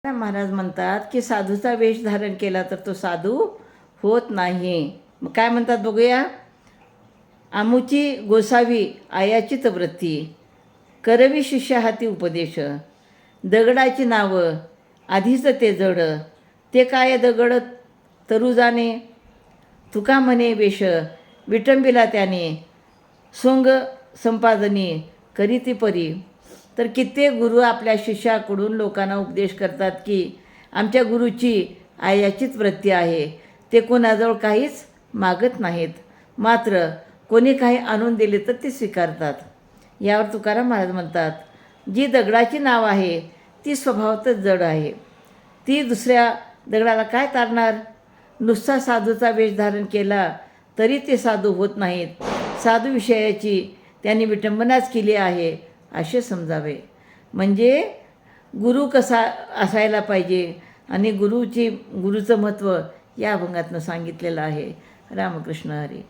महाराज म्हणतात की साधूचा वेश धारण केला तर तो साधू होत नाही. मग काय म्हणतात बघूया. आमुची गोसावी आयाचीच वृत्ती, करवी शिष्या हाती उपदेश. दगडाची नावं आधीच ते जड, ते काय दगड तरू जाणे. तुका म्हणे वेश विटंबिला त्याने, सोंग संपादनी करीती परी. तर कित्येक गुरु आपल्या शिष्याकडून लोकांना उपदेश करतात की आमच्या गुरुची आयाचीच वृत्ती आहे, ते कोणाजवळ काहीच मागत नाहीत, मात्र कोणी काही आणून दिले तर ते स्वीकारतात. यावर तुकाराम महाराज म्हणतात, जी दगडाची नाव आहे ती स्वभावतच जड आहे, ती दुसऱ्या दगडाला काय तारणार. नुसता साधूचा वेश धारण केला तरी ते साधू होत नाहीत. साधू विषयाची त्यांनी विटंबनाच केली आहे असे समजावे. म्हणजे गुरु कसा असायला पाहिजे आणि गुरुचं महत्त्व या अभंगातनं सांगितलेलं आहे. रामकृष्ण हरी.